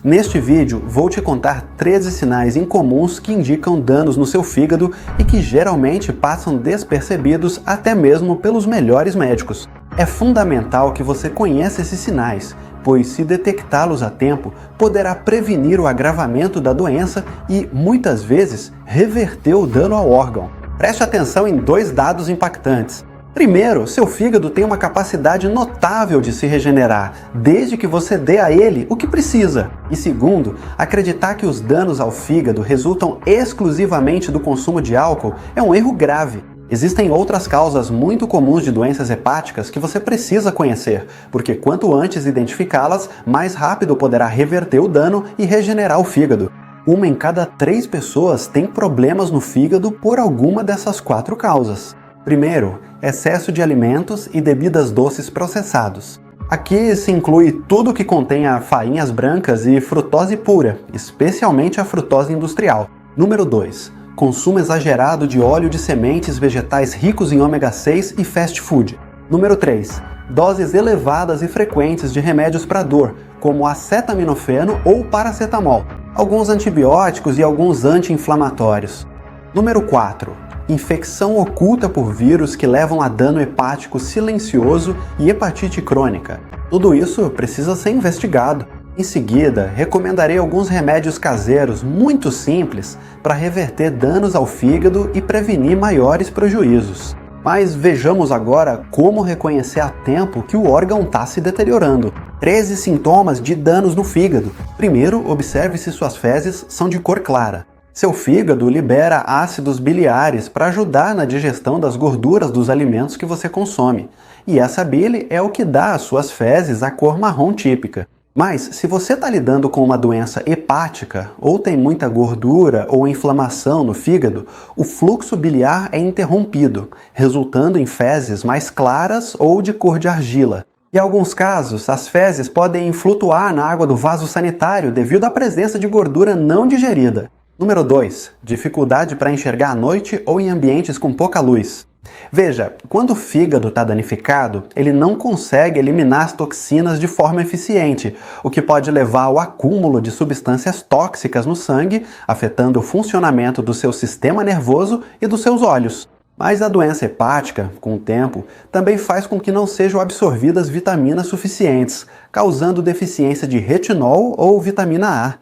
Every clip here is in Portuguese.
Neste vídeo, vou te contar 13 sinais incomuns que indicam danos no seu fígado e que geralmente passam despercebidos até mesmo pelos melhores médicos. É fundamental que você conheça esses sinais, pois se detectá-los a tempo, poderá prevenir o agravamento da doença e, muitas vezes, reverter o dano ao órgão. Preste atenção em 2 dados impactantes. Primeiro, seu fígado tem uma capacidade notável de se regenerar, desde que você dê a ele o que precisa. E segundo, acreditar que os danos ao fígado resultam exclusivamente do consumo de álcool é um erro grave. Existem outras causas muito comuns de doenças hepáticas que você precisa conhecer, porque quanto antes identificá-las, mais rápido poderá reverter o dano e regenerar o fígado. 1 em cada 3 pessoas tem problemas no fígado por alguma dessas 4 causas. Primeiro, excesso de alimentos e bebidas doces processados. Aqui se inclui tudo que contenha farinhas brancas e frutose pura, especialmente a frutose industrial. Número 2. Consumo exagerado de óleo de sementes vegetais ricos em ômega 6 e fast food. Número 3. Doses elevadas e frequentes de remédios para dor, como acetaminofeno ou paracetamol, alguns antibióticos e alguns anti-inflamatórios. Número 4. Infecção oculta por vírus que levam a dano hepático silencioso e hepatite crônica. Tudo isso precisa ser investigado. Em seguida, recomendarei alguns remédios caseiros muito simples para reverter danos ao fígado e prevenir maiores prejuízos. Mas vejamos agora como reconhecer a tempo que o órgão está se deteriorando. 13 sintomas de danos no fígado. Primeiro, observe se suas fezes são de cor clara. Seu fígado libera ácidos biliares para ajudar na digestão das gorduras dos alimentos que você consome. E essa bile é o que dá às suas fezes a cor marrom típica. Mas, se você está lidando com uma doença hepática, ou tem muita gordura ou inflamação no fígado, o fluxo biliar é interrompido, resultando em fezes mais claras ou de cor de argila. Em alguns casos, as fezes podem flutuar na água do vaso sanitário devido à presença de gordura não digerida. Número 2. Dificuldade para enxergar à noite ou em ambientes com pouca luz. Veja, quando o fígado está danificado, ele não consegue eliminar as toxinas de forma eficiente, o que pode levar ao acúmulo de substâncias tóxicas no sangue, afetando o funcionamento do seu sistema nervoso e dos seus olhos. Mas a doença hepática, com o tempo, também faz com que não sejam absorvidas vitaminas suficientes, causando deficiência de retinol ou vitamina A.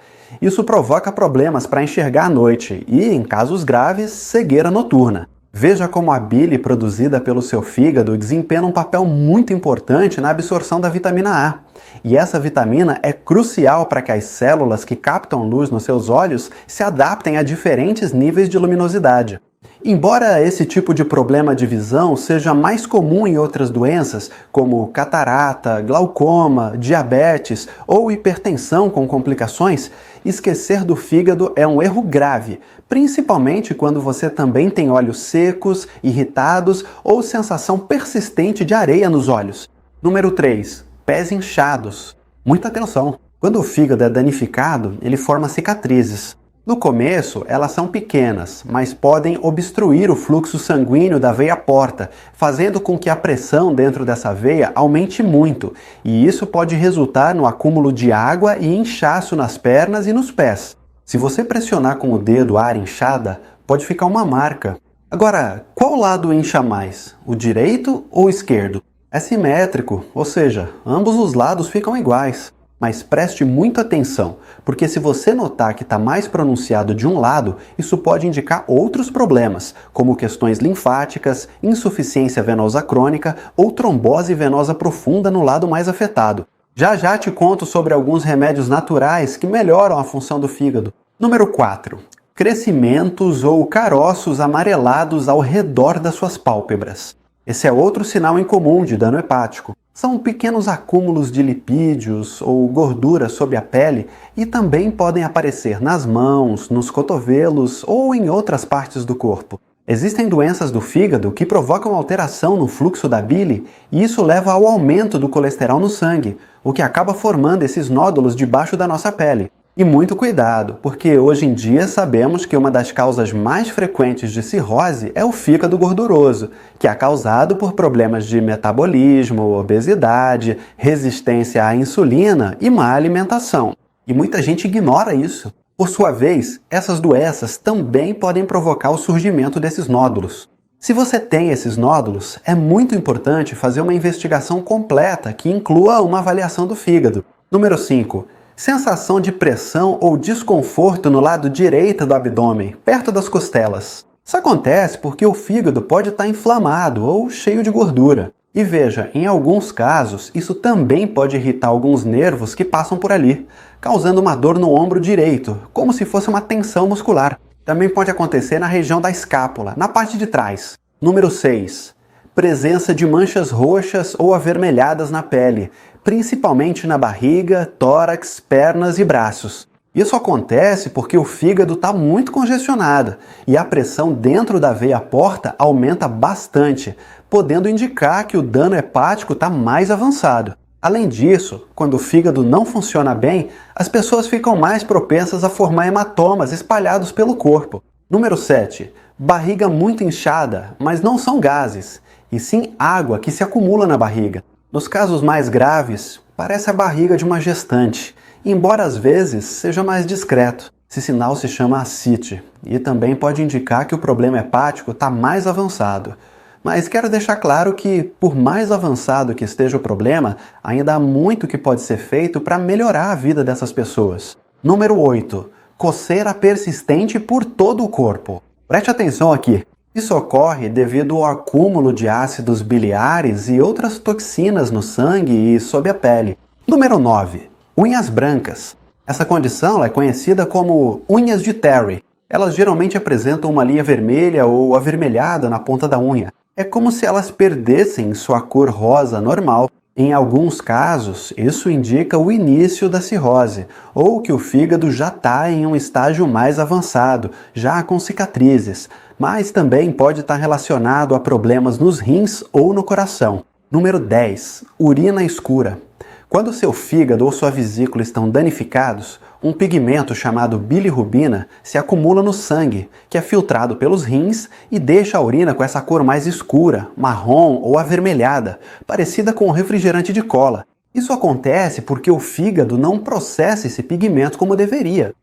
Isso provoca problemas para enxergar à noite e, em casos graves, cegueira noturna. Veja como a bile produzida pelo seu fígado desempenha um papel muito importante na absorção da vitamina A. E essa vitamina é crucial para que as células que captam luz nos seus olhos se adaptem a diferentes níveis de luminosidade. Embora esse tipo de problema de visão seja mais comum em outras doenças, como catarata, glaucoma, diabetes ou hipertensão com complicações, esquecer do fígado é um erro grave, principalmente quando você também tem olhos secos, irritados ou sensação persistente de areia nos olhos. Número 3. Pés inchados. Muita atenção! Quando o fígado é danificado, ele forma cicatrizes. No começo, elas são pequenas, mas podem obstruir o fluxo sanguíneo da veia porta, fazendo com que a pressão dentro dessa veia aumente muito, e isso pode resultar no acúmulo de água e inchaço nas pernas e nos pés. Se você pressionar com o dedo a área inchada, pode ficar uma marca. Agora, qual lado incha mais? O direito ou o esquerdo? É simétrico, ou seja, ambos os lados ficam iguais. Mas preste muita atenção, porque se você notar que está mais pronunciado de um lado, isso pode indicar outros problemas, como questões linfáticas, insuficiência venosa crônica ou trombose venosa profunda no lado mais afetado. Já já te conto sobre alguns remédios naturais que melhoram a função do fígado. Número 4. Crescimentos ou caroços amarelados ao redor das suas pálpebras. Esse é outro sinal incomum de dano hepático. São pequenos acúmulos de lipídios ou gordura sob a pele e também podem aparecer nas mãos, nos cotovelos ou em outras partes do corpo. Existem doenças do fígado que provocam alteração no fluxo da bile e isso leva ao aumento do colesterol no sangue, o que acaba formando esses nódulos debaixo da nossa pele. E muito cuidado, porque hoje em dia sabemos que uma das causas mais frequentes de cirrose é o fígado gorduroso, que é causado por problemas de metabolismo, obesidade, resistência à insulina e má alimentação. e muita gente ignora isso. Por sua vez, essas doenças também podem provocar o surgimento desses nódulos. Se você tem esses nódulos, é muito importante fazer uma investigação completa que inclua uma avaliação do fígado. Número 5. Sensação de pressão ou desconforto no lado direito do abdômen, perto das costelas. Isso acontece porque o fígado pode estar inflamado ou cheio de gordura. E veja, em alguns casos, isso também pode irritar alguns nervos que passam por ali, causando uma dor no ombro direito, como se fosse uma tensão muscular. Também pode acontecer na região da escápula, na parte de trás. Número 6. Presença de manchas roxas ou avermelhadas na pele, principalmente na barriga, tórax, pernas e braços. Isso acontece porque o fígado está muito congestionado e a pressão dentro da veia porta aumenta bastante, podendo indicar que o dano hepático está mais avançado. Além disso, quando o fígado não funciona bem, as pessoas ficam mais propensas a formar hematomas espalhados pelo corpo. Número 7. Barriga muito inchada, mas não são gases, e sim água que se acumula na barriga. Nos casos mais graves, parece a barriga de uma gestante, embora às vezes seja mais discreto. Esse sinal se chama ascite, e também pode indicar que o problema hepático está mais avançado. Mas quero deixar claro que, por mais avançado que esteja o problema, ainda há muito que pode ser feito para melhorar a vida dessas pessoas. Número 8. Coceira persistente por todo o corpo. Preste atenção aqui. Isso ocorre devido ao acúmulo de ácidos biliares e outras toxinas no sangue e sob a pele. Número 9. Unhas brancas. Essa condição é conhecida como unhas de Terry. Elas geralmente apresentam uma linha vermelha ou avermelhada na ponta da unha. É como se elas perdessem sua cor rosa normal. Em alguns casos, isso indica o início da cirrose, ou que o fígado já está em um estágio mais avançado, já com cicatrizes, mas também pode estar relacionado a problemas nos rins ou no coração. Número 10. Urina escura. Quando seu fígado ou sua vesícula estão danificados, um pigmento chamado bilirrubina se acumula no sangue, que é filtrado pelos rins e deixa a urina com essa cor mais escura, marrom ou avermelhada, parecida com um refrigerante de cola. Isso acontece porque o fígado não processa esse pigmento como deveria.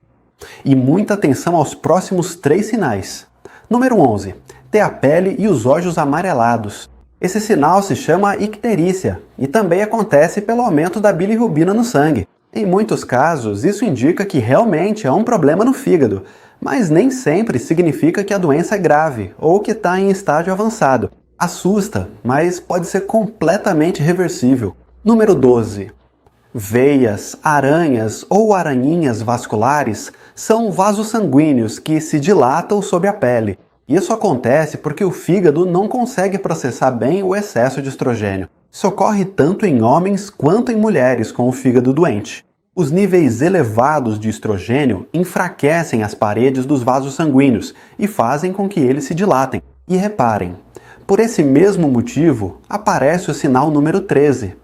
E muita atenção aos próximos 3 sinais. Número 11. Ter a pele e os olhos amarelados. Esse sinal se chama icterícia e também acontece pelo aumento da bilirrubina no sangue. Em muitos casos, isso indica que realmente há um problema no fígado, mas nem sempre significa que a doença é grave ou que está em estágio avançado. Assusta, mas pode ser completamente reversível. Número 12. Veias, aranhas ou aranhinhas vasculares são vasos sanguíneos que se dilatam sob a pele. Isso acontece porque o fígado não consegue processar bem o excesso de estrogênio. Isso ocorre tanto em homens quanto em mulheres com o fígado doente. Os níveis elevados de estrogênio enfraquecem as paredes dos vasos sanguíneos e fazem com que eles se dilatem. E reparem, por esse mesmo motivo aparece o sinal número 13,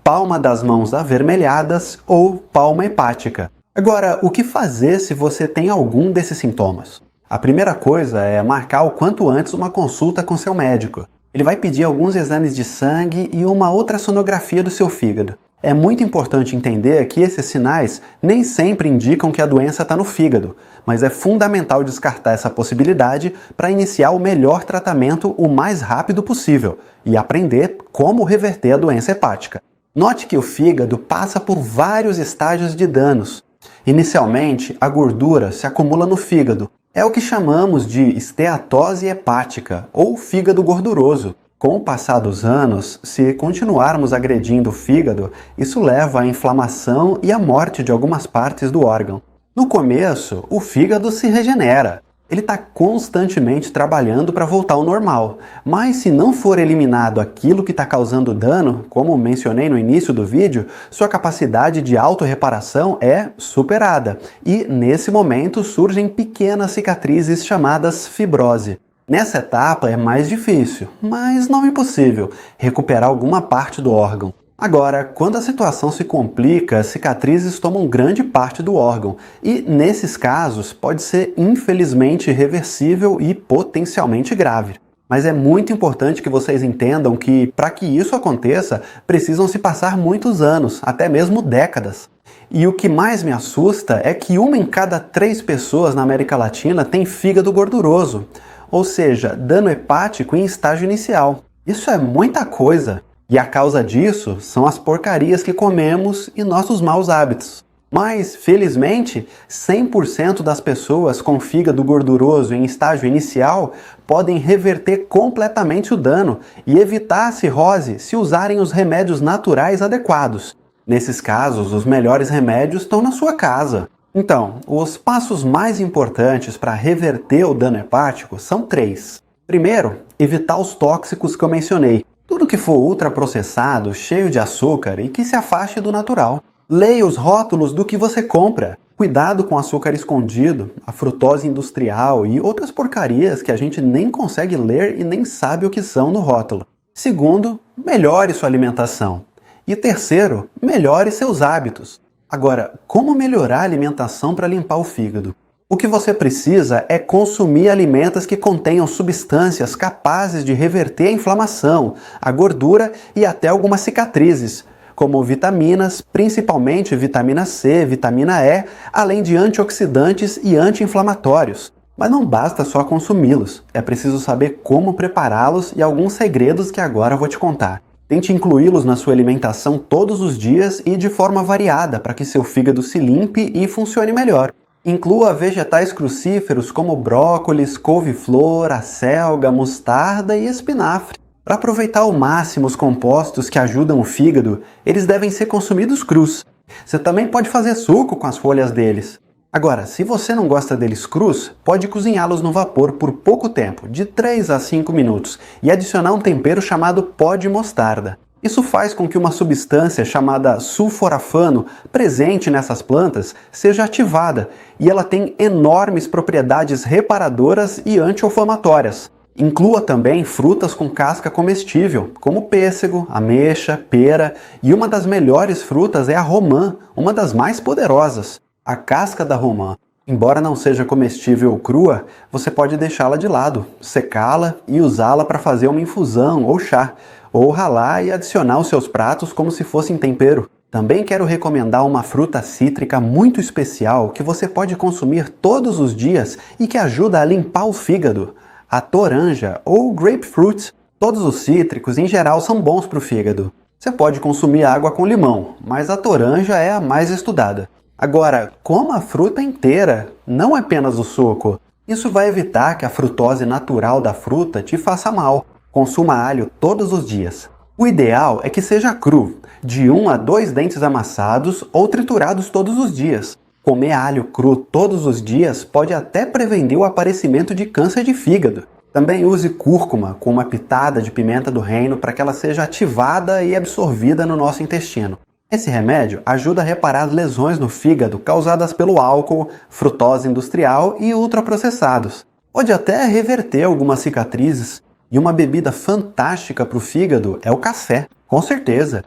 palma das mãos avermelhadas ou palma hepática. Agora, o que fazer se você tem algum desses sintomas? A primeira coisa é marcar o quanto antes uma consulta com seu médico. Ele vai pedir alguns exames de sangue e uma outra sonografia do seu fígado. É muito importante entender que esses sinais nem sempre indicam que a doença está no fígado, mas é fundamental descartar essa possibilidade para iniciar o melhor tratamento o mais rápido possível e aprender como reverter a doença hepática. Note que o fígado passa por vários estágios de danos. Inicialmente, a gordura se acumula no fígado. É o que chamamos de esteatose hepática, ou fígado gorduroso. Com o passar dos anos, se continuarmos agredindo o fígado, isso leva à inflamação e à morte de algumas partes do órgão. No começo, o fígado se regenera. Ele está constantemente trabalhando para voltar ao normal, mas se não for eliminado aquilo que está causando dano, como mencionei no início do vídeo, sua capacidade de autorreparação é superada e, nesse momento, surgem pequenas cicatrizes chamadas fibrose. Nessa etapa é mais difícil, mas não impossível, recuperar alguma parte do órgão. Agora, quando a situação se complica, as cicatrizes tomam grande parte do órgão e, nesses casos, pode ser infelizmente reversível e potencialmente grave. Mas é muito importante que vocês entendam que, para que isso aconteça, precisam se passar muitos anos, até mesmo décadas. E o que mais me assusta é que 1 em cada 3 pessoas na América Latina tem fígado gorduroso, ou seja, dano hepático em estágio inicial. Isso é muita coisa, e a causa disso são as porcarias que comemos e nossos maus hábitos. Mas, felizmente, 100% das pessoas com fígado gorduroso em estágio inicial podem reverter completamente o dano e evitar a cirrose se usarem os remédios naturais adequados. Nesses casos, os melhores remédios estão na sua casa. Então, os passos mais importantes para reverter o dano hepático são 3. Primeiro, evitar os tóxicos que eu mencionei. Tudo que for ultraprocessado, cheio de açúcar e que se afaste do natural. Leia os rótulos do que você compra. Cuidado com o açúcar escondido, a frutose industrial e outras porcarias que a gente nem consegue ler e nem sabe o que são no rótulo. Segundo, melhore sua alimentação. E terceiro, melhore seus hábitos. Agora, como melhorar a alimentação para limpar o fígado? O que você precisa é consumir alimentos que contenham substâncias capazes de reverter a inflamação, a gordura e até algumas cicatrizes, como vitaminas, principalmente vitamina C, vitamina E, além de antioxidantes e anti-inflamatórios. Mas não basta só consumi-los, é preciso saber como prepará-los e alguns segredos que agora eu vou te contar. Tente incluí-los na sua alimentação todos os dias e de forma variada para que seu fígado se limpe e funcione melhor. Inclua vegetais crucíferos como brócolis, couve-flor, acelga, mostarda e espinafre. Para aproveitar ao máximo os compostos que ajudam o fígado, eles devem ser consumidos crus. Você também pode fazer suco com as folhas deles. Agora, se você não gosta deles crus, pode cozinhá-los no vapor por pouco tempo, de 3 a 5 minutos, e adicionar um tempero chamado pó de mostarda. Isso faz com que uma substância chamada sulforafano, presente nessas plantas, seja ativada, e ela tem enormes propriedades reparadoras e anti-inflamatórias. Inclua também frutas com casca comestível, como pêssego, ameixa, pera, e uma das melhores frutas é a romã, uma das mais poderosas. A casca da romã, embora não seja comestível crua, você pode deixá-la de lado, secá-la e usá-la para fazer uma infusão ou chá, ou ralar e adicionar aos seus pratos como se fossem tempero. Também quero recomendar uma fruta cítrica muito especial que você pode consumir todos os dias e que ajuda a limpar o fígado. A toranja ou grapefruit. Todos os cítricos em geral são bons para o fígado. Você pode consumir água com limão, mas a toranja é a mais estudada. Agora, coma a fruta inteira, não apenas o suco. Isso vai evitar que a frutose natural da fruta te faça mal. Consuma alho todos os dias. O ideal é que seja cru, de 1 a 2 dentes amassados ou triturados todos os dias. Comer alho cru todos os dias pode até prevenir o aparecimento de câncer de fígado. Também use cúrcuma com uma pitada de pimenta do reino para que ela seja ativada e absorvida no nosso intestino. Esse remédio ajuda a reparar as lesões no fígado causadas pelo álcool, frutose industrial e ultraprocessados. Pode até reverter algumas cicatrizes. E uma bebida fantástica para o fígado é o café, com certeza,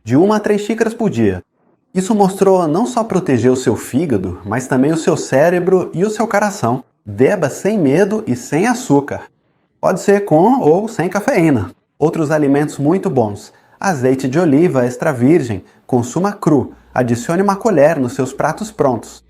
de 1 a 3 xícaras por dia. Isso mostrou não só proteger o seu fígado, mas também o seu cérebro e o seu coração. Beba sem medo e sem açúcar. Pode ser com ou sem cafeína. Outros alimentos muito bons. Azeite de oliva extra virgem, consuma cru, adicione uma colher nos seus pratos prontos.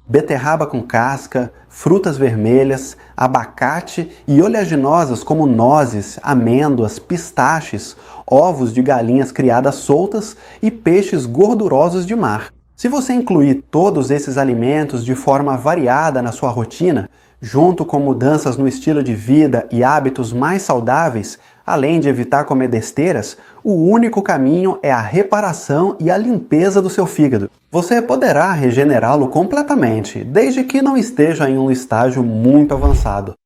Beterraba com casca, frutas vermelhas, abacate e oleaginosas como nozes, amêndoas, pistaches, ovos de galinhas criadas soltas e peixes gordurosos de mar. Se você incluir todos esses alimentos de forma variada na sua rotina, junto com mudanças no estilo de vida e hábitos mais saudáveis, além de evitar comer besteiras, o único caminho é a reparação e a limpeza do seu fígado. Você poderá regenerá-lo completamente, desde que não esteja em um estágio muito avançado.